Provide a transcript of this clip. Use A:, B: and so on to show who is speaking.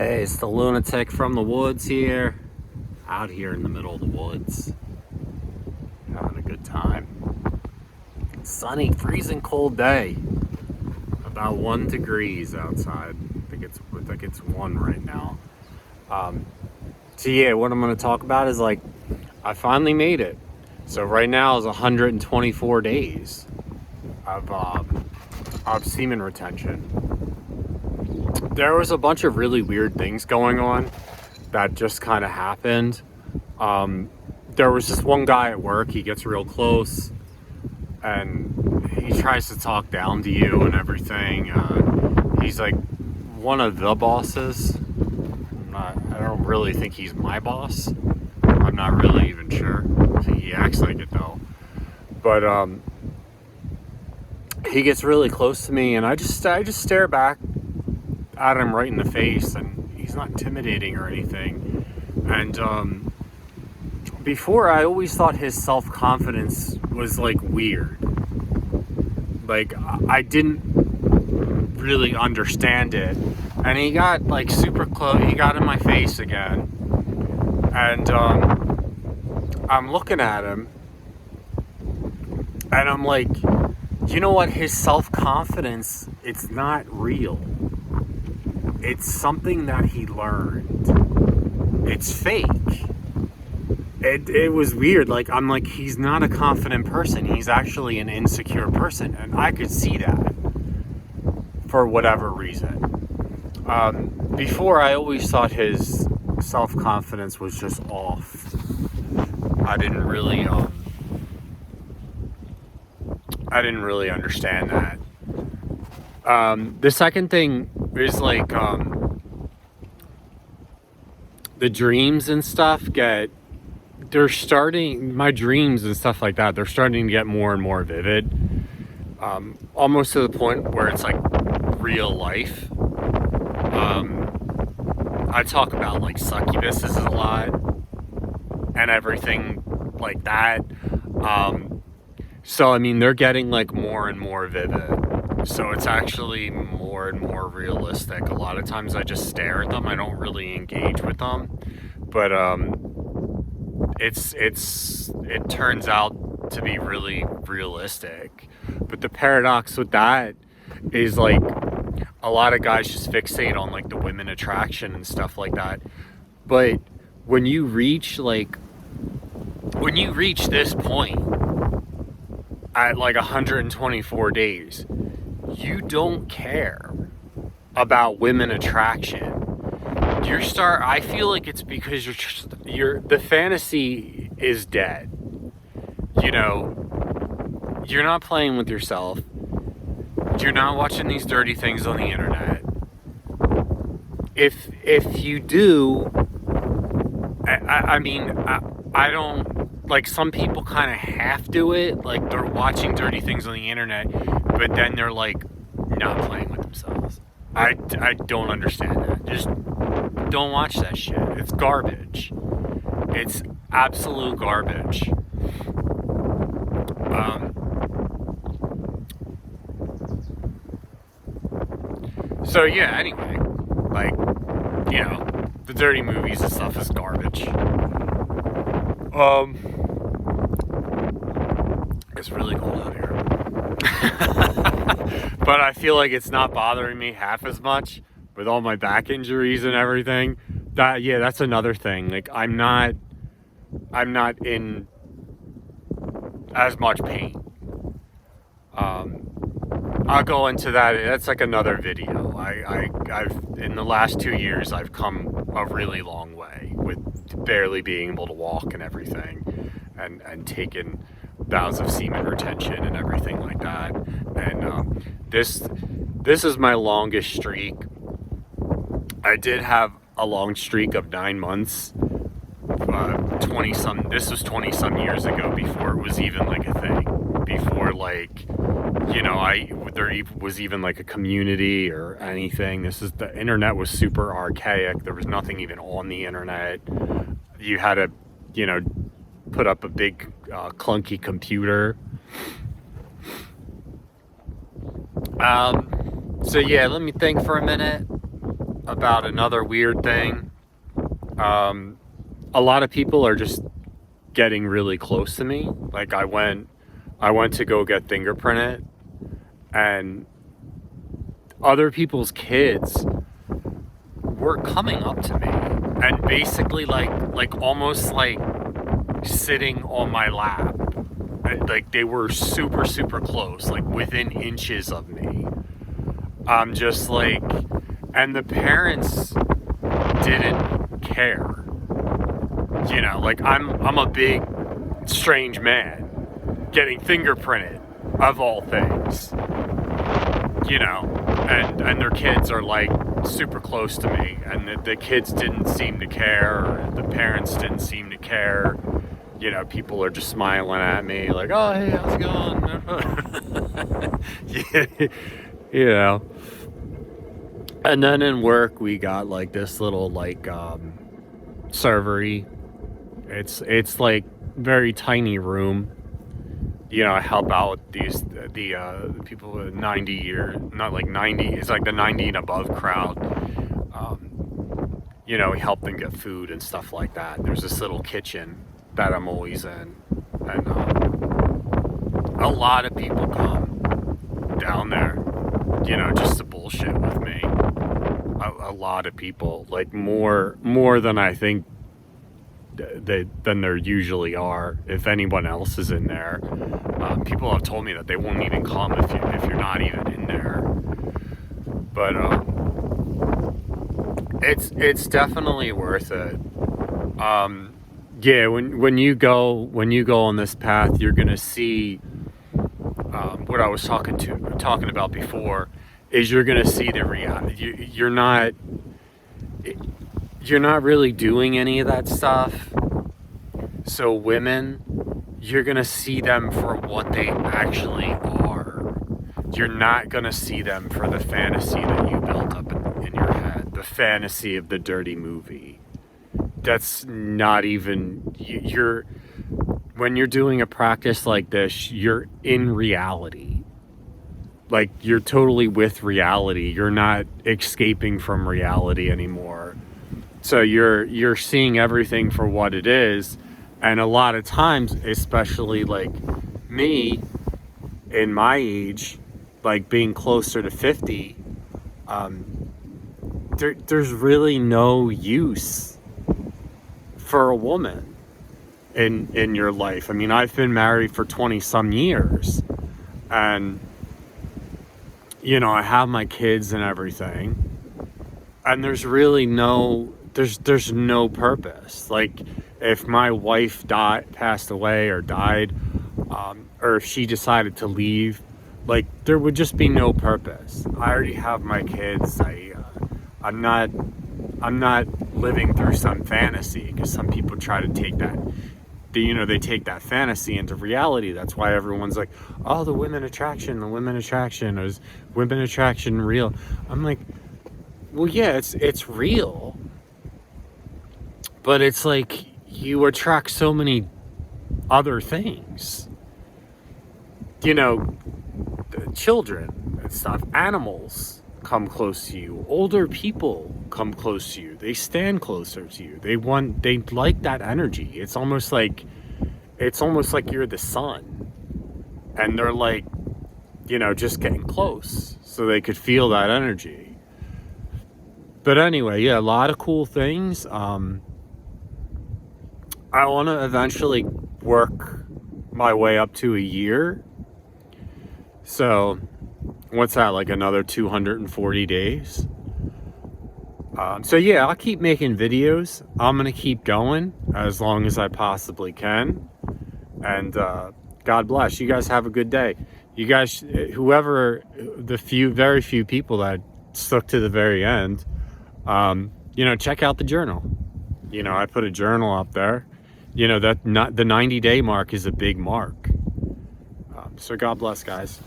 A: Hey, it's the lunatic from the woods here. Out here in the middle of the woods. Having a good time. Sunny, freezing cold day. About 1 degrees outside. I think it's 1 right now. So yeah, what I'm going to talk about is I finally made it. So right now is 124 days of semen retention. There was a bunch of really weird things going on that just kind of happened. There was this one guy at work, he gets real close and he tries to talk down to you and everything. He's like one of the bosses. I don't really think he's my boss. I'm not really even sure. He acts like it though. But he gets really close to me and I just stare back at him right in the face, and he's not intimidating or anything. And before, I always thought his self-confidence was weird. I didn't really understand it. And he got super close. He got in my face again, and I'm looking at him and I'm like, you know what, his self-confidence, it's not real. It's something that he learned. It's fake. It was weird. I'm like, he's not a confident person. He's actually an insecure person. And I could see that for whatever reason. Before, I always thought his self-confidence was just off. I didn't really understand that. The second thing is the dreams and stuff my dreams and stuff like that, they're starting to get more and more vivid. Almost to the point where it's real life. I talk about succubuses a lot and everything like that. So I mean, they're getting more and more vivid. So it's actually more and more realistic. A lot of times I just stare at them. I don't really engage with them. But it turns out to be really realistic. But the paradox with that is a lot of guys just fixate on the women attraction and stuff like that. But when you reach this point at 124 days, you don't care about women attraction. I feel it's because the fantasy is dead. You're not playing with yourself. You're not watching these dirty things on the internet. If you do, I don't, some people kind of half do it. They're watching dirty things on the internet, but then they're not playing with themselves. I don't understand that. Just don't watch that shit. It's garbage. It's absolute garbage. So yeah, anyway, the dirty movies and stuff is garbage. It's really cold out here. But I feel it's not bothering me half as much with all my back injuries and everything. That's another thing. I'm not in as much pain. I'll go into that. That's another video. I've in the last 2 years, I've come a really long way with barely being able to walk and everything, and taken bouts of semen retention and everything like that. And this is my longest streak. I did have a long streak of 9 months. 20-some. This was 20-some years ago, before it was even a thing. Before there was even a community or anything. The internet was super archaic. There was nothing even on the internet. You had to, put up a big clunky computer. So yeah, let me think for a minute. about another weird thing. A lot of people are just getting really close to me. Like I went to go get fingerprinted, and other people's kids were coming up to me and basically like almost like sitting on my lap. Like they were super, super close, like within inches of me. I'm just like, and the parents didn't care. You know, like I'm a big, strange man getting fingerprinted, of all things. You know, and their kids are like super close to me, and the kids didn't seem to care, or the parents didn't seem to care. You know, people are just smiling at me like, oh, hey, how's it going? You know. And then in work, we got like this little like servery. It's like very tiny room. You know, I help out the people with 90 year, not like 90, it's like the 90 and above crowd. You know, we help them get food and stuff like that. There's this little kitchen that I'm always in, and a lot of people come down there, you know, just to bullshit with me. A lot of people, like more than I think than there usually are. If anyone else is in there, people have told me that they won't even come if you're not even in there. But it's definitely worth it. Yeah, when you go on this path, you're gonna see what I was talking about before. Is you're gonna see the reality. You're not really doing any of that stuff. So women, you're gonna see them for what they actually are. You're not gonna see them for the fantasy that you built up in your head, the fantasy of the dirty movie. That's not even, when you're doing a practice like this, you're in reality. Like, you're totally with reality. You're not escaping from reality anymore. So you're seeing everything for what it is. And a lot of times, especially like me in my age, like being closer to 50, there's really no use for a woman in your life. I mean, I've been married for 20 some years, and you know, I have my kids and everything, and there's really there's no purpose. Like, if my wife passed away or died, or if she decided to leave, like, there would just be no purpose. I already have my kids. I'm not living through some fantasy, because some people try to take that. They take that fantasy into reality. That's why everyone's like, oh, the women attraction, is women attraction real? I'm like, well, yeah, it's real, but it's like you attract so many other things. You know, children and stuff, animals come close to you, older people come close to you, they stand closer to you, they like that energy. It's almost like you're the sun, and they're like, you know, just getting close so they could feel that energy. But anyway, yeah, a lot of cool things. I want to eventually work my way up to a year. So what's that, like another 240 days? So yeah, I'll keep making videos. I'm going to keep going as long as I possibly can. And God bless. You guys have a good day. You guys, very few people that stuck to the very end, you know, check out the journal. You know, I put a journal up there. You know, the 90-day mark is a big mark. So God bless, guys.